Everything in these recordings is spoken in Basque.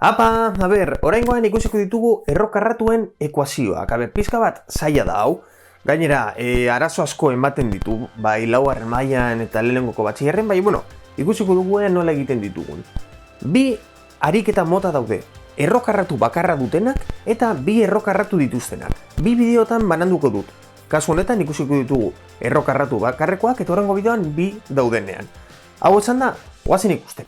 Apa, oraingoan ikusiko ditugu errokarratuen ekuazioak. Pizka bat zaila da hau. Gainera, arazo asko ematen ditu, bai laugarren mailan eta lehenengoko batxilerren, bai, ikusiko dugu nola egiten ditugun. Bi ariketa mota daude, errokarratu bakarra dutenak eta bi errokarratu dituztenak. Bi bideotan bananduko dut. Kasu honetan ikusiko ditugu errokarratu bakarrekoak eta horrengo bideoan bi daudenean. Hau esan da, guazen ikusten.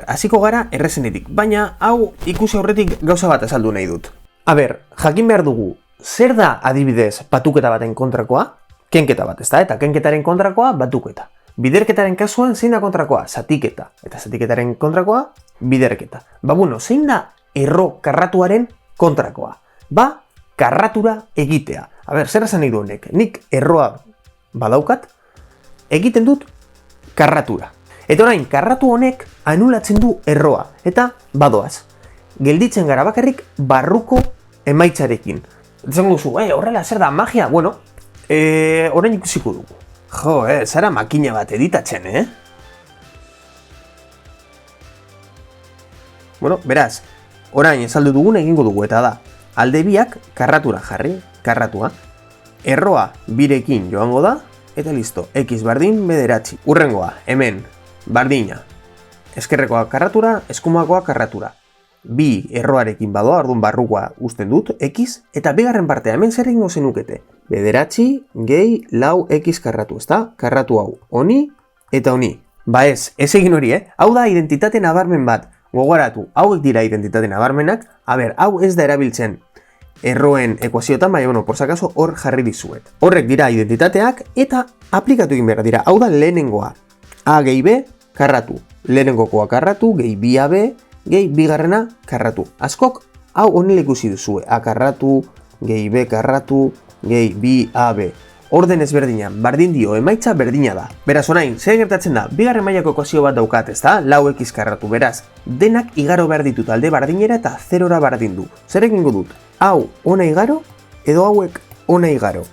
Hasiko gara errezenetik, baina hau ikusi aurretik gauza bat azaldu nahi dut. Jakin behar dugu, zer da adibidez batuketa baten kontrakoa? Kenketa bat, ezta? Eta kenketaren kontrakoa batuketa. Biderketaren kasuan zein da kontrakoa? Zatiketa. Eta zatiketaren kontrakoa? Biderketa. Zein da erro karratuaren kontrakoa? Karratura egitea. Zer esan nahi du honek? Nik erroa badaukat, egiten dut karratura. Eta orain, karratu honek anulatzen du erroa, eta badoaz. Gelditzen gara bakarrik barruko emaitzarekin. Esan duzu, horrela zer da magia? Orain ikusiko dugu. Zara makina bat editatzen, Beraz, orain esaldu dugun egingo dugu, eta da, alde biak karratura jarri, karratua, erroa birekin joango da, eta listo, x bardin bederatzi. Urrengoa, hemen, bardina, eskerrekoa karratura, eskumakoa karratura. Bi erroarekin badoa, orduan barrukoa usten dut, x, eta bigarren partea hemen zer egingo zenukete. Bederatzi, gehi, lau, x karratu, ezta? Karratu hau, honi eta honi. Ez egin hori, Hau da identitate nabarmen bat. Gogoratu, hauek dira identitate nabarmenak. Hau ez da erabiltzen erroen ekuazioetan, baina, por si acaso, hor jarri dizuet. Horrek dira identitateak eta aplikatu egin behar dira. Hau da lehenengoa. A gehi B, karratu. Lehenengokoa karratu, gehi bi AB, gehi bigarrena karratu. Askok, hau honela ikusi duzue. A karratu, gehi B karratu, gehi bi AB. Orden ezberdina, bardin dio, emaitza berdina da. Beraz, orain, zer gertatzen da, bigarren mailako ekuazio bat daukat, ezta? Lau x karratu, beraz, denak igaro behar ditut alde bardinera eta zerora bardin du. Zer egingo dut? Hau, ona igaro, edo hauek ona igaro.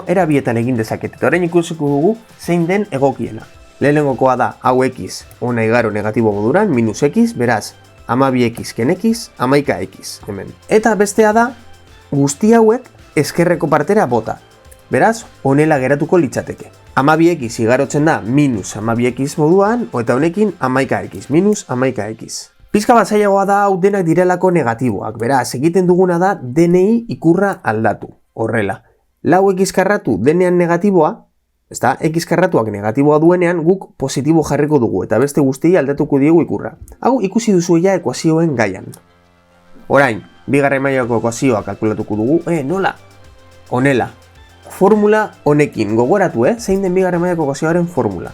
Era bietan egin dezaket, eta orain ikusiko dugu zein den egokiena. Lehenengokoa da, hau x, ona igaro negatibo moduran, minus x, beraz, 12x ken x, 11x, hemen. Eta bestea da, guzti hauek eskerreko partera bota. Beraz, honela geratuko litzateke. 12x igarotzen da minus 12x moduan, eta honekin 11x, minus 11x. Pizka bat zailagoa da hau denak direlako negatiboak. Beraz, egiten duguna da denei ikurra aldatu. Horrela, lau x karratu denean negatiboa, ezta, x karratuak negatiboa duenean guk positibo jarriko dugu, eta beste guztiei aldatuko diegu ikurra. Hau ikusi duzu ekuazioen gaian. Orain, bigarren mailako ekuazioa kalkulatuko dugu, nola? Honela. Formula honekin, gogoratu, zein den bigarren mailako ekuazioaren formula.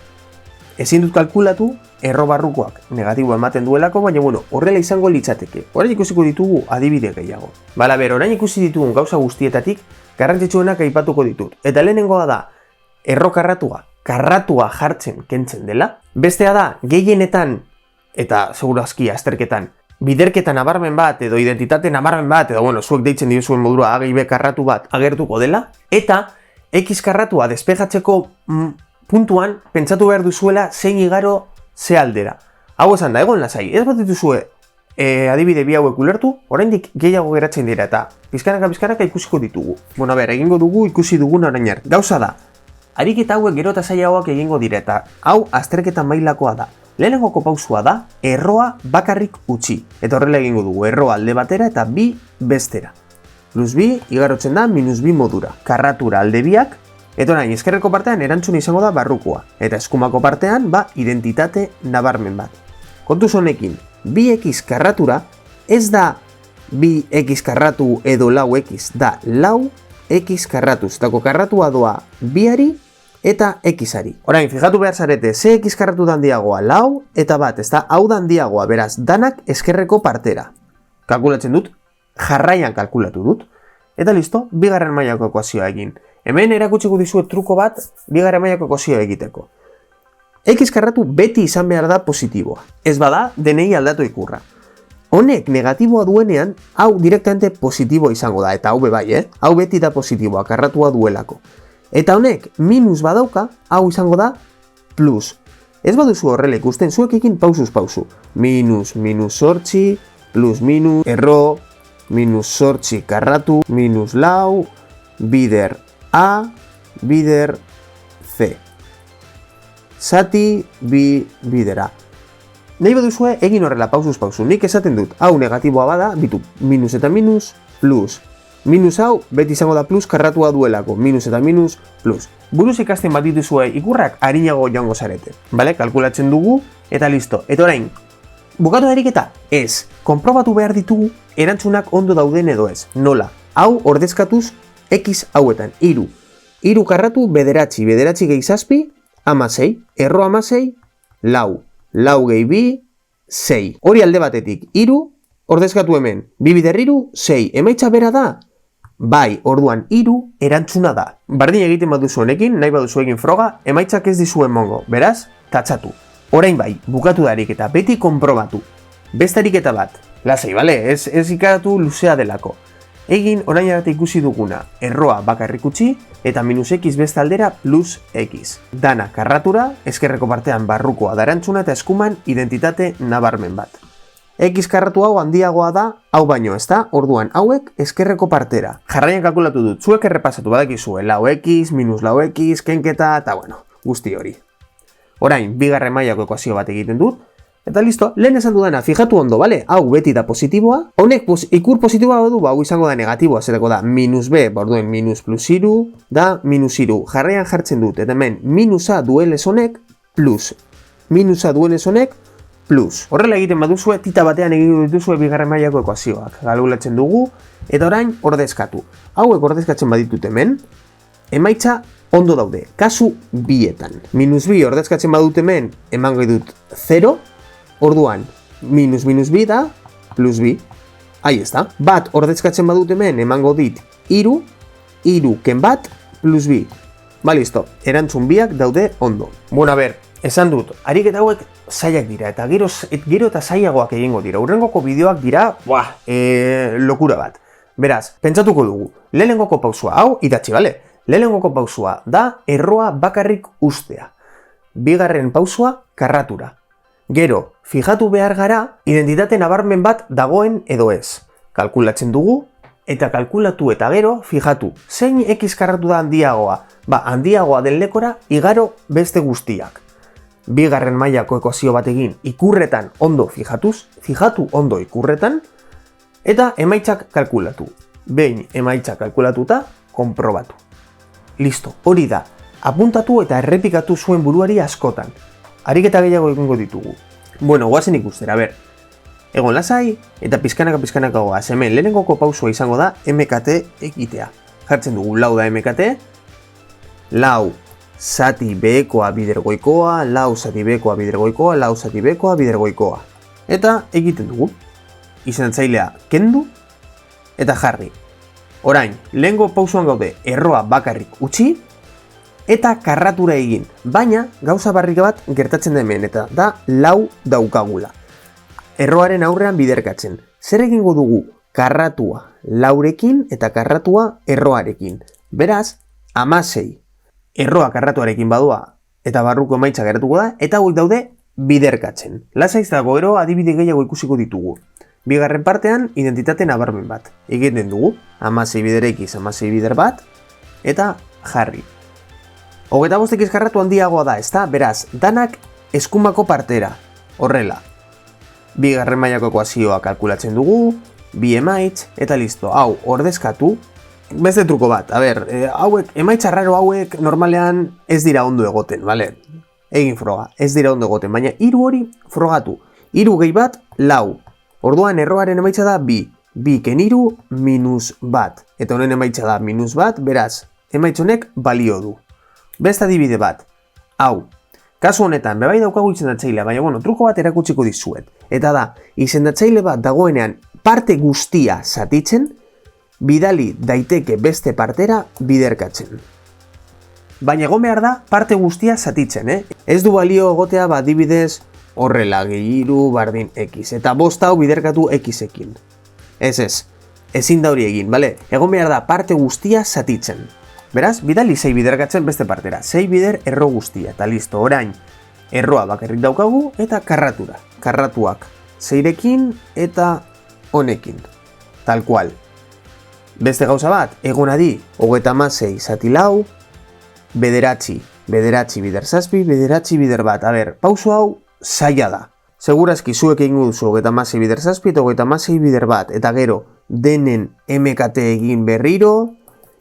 Ezin dut kalkulatu, erro barrukoak negatibo ematen duelako, baina horrela izango litzateke. Orain ikusiko ditugu adibide gehiago. Orain ikusi ditugun gauza guztietatik, garrantzitsuenak aipatuko ditut. Eta lehenengoa da, erro karratua jartzen kentzen dela. Bestea da, gehienetan, eta segurazki azterketan, biderketa nabarmen bat edo identitate nabarmen bat edo zuek deitzen diozuen modura A gehi B karratu bat agertuko dela, eta x karratua despejatzeko puntuan pentsatu behar duzuela zein igaro ze aldera. Hau esan da, egon lasai, ez bat dituzue adibide bi hauek ulertu, oraindik gehiago geratzen dira eta pizkanaka ikusiko ditugu. Egingo dugu ikusi dugun orain arte. Gauza da, ariketa hauek gero eta zailagoak egingo dira eta hau azterketa mailakoa da. Lehenengoko pausua da, erroa bakarrik utzi. Eta horrela egingo dugu, erroa alde batera eta bi bestera. Plus bi, igarotzen da, minus bi modura. Karratura alde biak, eta orain, eskerreko partean erantzun izango da barrukoa. Eta eskumako partean, identitate nabarmen bat. Kontuz honekin, bi x karratura, ez da bi x karratu edo lau x, da lau x karratu. Zetako karratua doa biari, eta x-ari. Orain, fijatu behar zarete, ze x karratu handiagoa lau, eta bat, ez da, hau handiagoa, beraz, danak eskerreko partera. Kalkulatzen dut, jarraian kalkulatu dut, eta listo, bigarren mailako ekuazioa egin. Hemen erakutsiko dizuet truko bat, bigarren mailako ekuazioa egiteko. X karratu beti izan behar da positiboa. Ez bada, denei aldatu ikurra. Honek negatiboa duenean, hau direktamente positibo izango da, eta hau bebai, Hau beti da positiboa, karratua duelako. Eta honek minus badauka, hau izango da plus. Ez baduzu horrela ikusten zuekekin pausuz pausu. Minus, minus sortzi, plus minus, erro, minus sortzi karratu, minus lau, bider A, bider C. Zati, bi, bidera. Nahi baduzue, egin horrela pausuz pausu. Nik esaten dut, hau negatiboa bada, bitu, minus eta minus, plus. Minus hau, beti izango da plus karratua duelako. Minus eta minus, plus. Buruz ikasten bat dituzue ikurrak, harinago joango zarete. Bale, kalkulatzen dugu, eta listo. Eta orain, bukatu da eriketa? Ez. Konprobatu behar ditugu, erantzunak ondo dauden edo ez. Nola? Hau ordezkatuz, x hauetan. Iru karratu, bederatzi. Bederatzi gehi zazpi, amasei. Erro amasei, lau. Lau gehi bi, sei. Hori alde batetik, iru, ordezkatu hemen. Bi bider iru, sei. Emaitza bera da? Bai, orduan iru erantzuna da. Bardin egiten baduzu honekin, nahi baduzu egin froga, emaitzak ez dizuen mongo. Beraz, tatzatu. Orain bai, bukatu darik eta beti konprobatu. Beste ariketa bat. Lasai, bale? Ez ikatu luzea delako. Egin orain arte ikusi duguna, erroa bakarrik utzi eta minus x beste aldera plus x. Dana karratura, eskerreko partean barrukoa da erantzuna eta eskuman identitate nabarmen bat. X karratu hau handiagoa da, hau baino ez da, orduan hauek eskerreko partera. Jarraian kalkulatu dut, zuek errepasatu badakizue, lau x, minus lau x, kenketa, eta bueno, guzti hori. Orain, bigarren mailako ekuazio bat egiten dut, eta listo, lehen esan dudana, fijatu ondo, bale? Hau beti da positiboa, honek ikur positiboa badu, hau izango da negatiboa, zetako da minus b, borduen minus plus iru, da minus iru. Jarraian jartzen dut, eta hemen minusa duelez honek, plus. Minusa duelez honek, plus. Horrela egiten baduzue, tita batean egin dituzue bigarren mailako ekuazioak. Kalkulatzen dugu, eta orain ordezkatu. Hauek ordezkatzen baditut hemen, emaitza ondo daude, kasu bietan. Minus bi ordezkatzen badut hemen, emango dut 0, orduan, minus bi da, plus bi. Ahi ez da. Bat ordezkatzen badut hemen, emango dit iru ken bat, plus bi. Ba, listo, erantzun biak daude ondo. Bueno, a ber, esan dut, ariketa hauek zailak dira, eta gero eta zailagoak egingo dira. Hurrengoko bideoak dira, lokura bat. Beraz, pentsatuko dugu, lehenengoko pausua, hau idatzi, bale? Lehenengoko pausua da erroa bakarrik ustea. Bigarren pausua, karratura. Gero, fijatu behar gara, identitate nabarmen bat dagoen edo ez. Kalkulatzen dugu, eta kalkulatu eta gero, fijatu, zein x karratu da handiagoa? Ba, handiagoa den lekora, igaro beste guztiak. Bigarren mailako ekuazio bat egin ikurretan ondo fijatu ondo ikurretan, eta emaitzak kalkulatu. Behin emaitzak kalkulatuta, konprobatu. Listo, hori da. Apuntatu eta errepikatu zuen buruari askotan. Ariketa gehiago egingo ditugu. Bueno, guazen ikustera, ber. Egon lasai, eta pizkanaka goaz. Hemen, lehenengoko pausua izango da MKT egitea. Jartzen dugu, lau da MKT, lau zati behekoa bidergoikoa, lau zati behekoa bidergoikoa, lau zati behekoa bidergoikoa. Eta egiten dugu. Izentzailea kendu, eta jarri. Orain, lehengo pausuan gaude erroa bakarrik utzi, eta karratura egin, baina gauza barrik bat gertatzen da hemen, eta da lau daukagula. Erroaren aurrean biderkatzen. Zer egingo dugu? Karratua laurekin eta karratua erroarekin. Beraz, 16. Erroa karratuarekin badua eta barruko emaitza geratuko da, eta hauek daude biderkatzen. Lasaiztako gero adibide gehiago ikusiko ditugu. Bigarren partean, identitate nabarmen bat. Egiten dugu, 16 bider x, 16 bider bat, eta jarri. 25 x karratu handiagoa da, ezta? Beraz, danak eskumako partera. Horrela. Bigarren mailako ekuazioa kalkulatzen dugu, bi emaitz, eta listo. Hau, ordezkatu. Beste truko bat, a ber, hauek, emaitza raro hauek normalean ez dira ondo egoten, bale? Egin froga, ez dira ondo egoten, baina hiru hori frogatu. 3 gehi bat, 4. Orduan erroaren emaitza da bi. Bi ken 3 minus bat. Eta honen emaitza da minus bat, beraz, emaitzonek balio du. Beste adibide bat, hau, kasu honetan, bebai daukagu izendatzailea, baina bueno, truko bat erakutsiko dizuet. Eta da, izendatzaile bat dagoenean parte guztia zatitzen, bidali daiteke beste partera biderkatzen. Baina egon behar da parte guztia zatitzen, Ez du balio egotea bat adibidez horrela, gehiru bardin x, eta bost hau biderkatu x-ekin. Ez, ezin da hori egin, bale? Egon behar da parte guztia zatitzen. Beraz, bidali 6 biderkatzen beste partera. 6 bider erro guztia, eta listo, orain. Erroa bakarrik daukagu, eta karratura. Karratuak 6rekin eta honekin. Tal cual. Beste gauza bat, egonadi, 36 zati lau, bederatzi bider zazpi, bederatzi bider bat. A ber, pauso hau zaila da. Segurazki zuek egingo duzu 36 bider zazpi eta 36 bider bat. Eta gero, denen MKT egin berriro,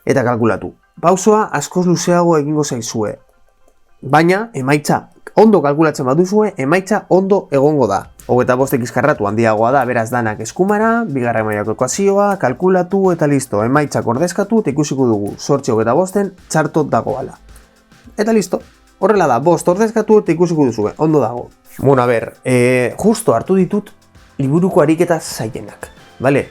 eta kalkulatu. Pausoa askoz luzeago egingo zaizue. Baina, emaitza, ondo kalkulatzen baduzue, emaitza ondo egongo da. 25x karratu handiagoa da, beraz danak eskumara, bigarren mailako ekuazioa, kalkulatu eta listo. Emaitzak ordezkatu eta ikusiko dugu 8 txartot dagoala. Eta listo. Horrela da, 5 ordezkatu eta ikusiko duzue, ondo dago. Bueno, a ber, justo hartu ditut liburuko ariketa zailenak. Vale?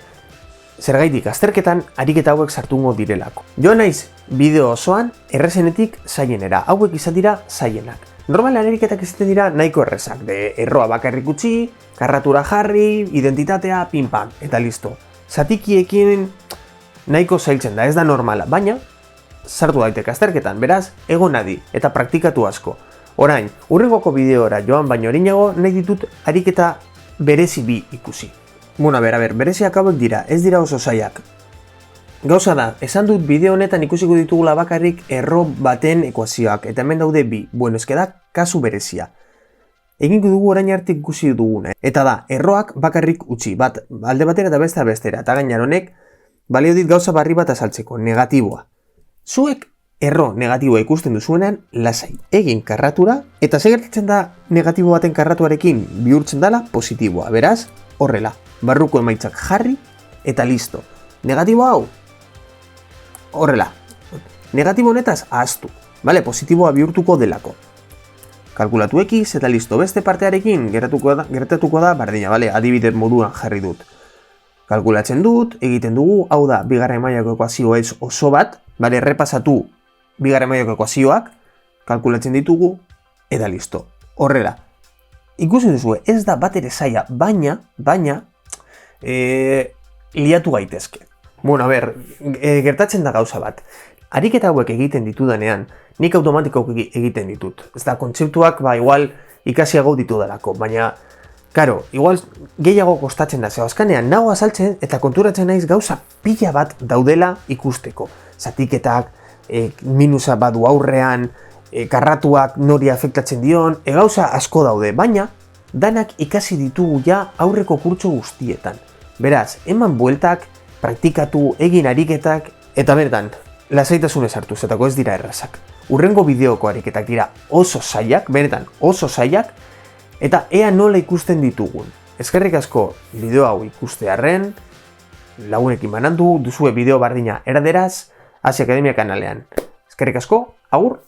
Zergaitik, azterketan ariketa hauek sartungo direlako. Jo naiz bideo osoan errezenetik zailenera, hauek izan dira zailenak. Normalean ariketak izaten dira nahiko errezak, de erroa bakarrik utzi, karratura jarri, identitatea, pin-pam, eta listo. Zatikiekin nahiko zailtzen da, ez da normala, baina sartu daiteke azterketan, beraz, egon adi, eta praktikatu asko. Orain, hurrengoko bideora joan baino erinago, nahi ditut ariketa berezi bi ikusi. Bueno, a ber, bereziak hauek dira, ez dira oso zailak. Gauza da, esan dut bideo honetan ikusiko ditugula bakarrik erro baten ekuazioak, eta hemen daude bi, bueno, da kasu berezia. Egingo dugu orain arte ikusi duguna, eta da, erroak bakarrik utzi, bat alde batera eta beste bestera, eta gainar honek, balio dit gauza barri bat azaltzeko, negatiboa. Zuek erro negatiboa ikusten duzuenean, lasai, egin karratura, eta segertatzen da negatibo baten karratuarekin bihurtzen dela positiboa, beraz, horrela, barruko emaitzak jarri, eta listo. Negatibo hau, horrela, negatibo honetaz ahaztu, vale? Positiboa bihurtuko delako. Kalkulatu x eta listo, beste partearekin gertatuko da bardina, vale? Adibide moduan jarri dut. Kalkulatzen dut, egiten dugu, hau da, bigarren mailako ekuazio ez oso bat, vale? Errepasatu bigarren mailako ekuazioak, kalkulatzen ditugu, eta listo. Horrela, ikusi duzu, ez da bat ere zaila, baina, liatu gaitezke. Bueno, a ber, gertatzen da gauza bat. Ariketa hauek egiten ditudanean, nik automatikoki egiten ditut. Ez da, kontzeptuak, igual ikasiago ditudalako, baina, karo, igual gehiago kostatzen da, zeu azkanean, nago azaltzen eta konturatzen naiz gauza pila bat daudela ikusteko. Zatiketak, minusa badu aurrean, karratuak nori afektatzen dion, gauza asko daude, baina, danak ikasi ditugu ja aurreko kurtso guztietan. Beraz, eman bueltak, praktikatu, egin ariketak, eta bertan, lasaitasunez hartu, zetako ez dira errazak. Hurrengo bideoko ariketak dira oso zailak, benetan oso zailak, eta ea nola ikusten ditugun. Eskerrik asko bideo hau ikustearren, lagunekin banandu, duzue bideo bardina erderaz, Hasi Akademia kanalean. Eskerrik asko, agur!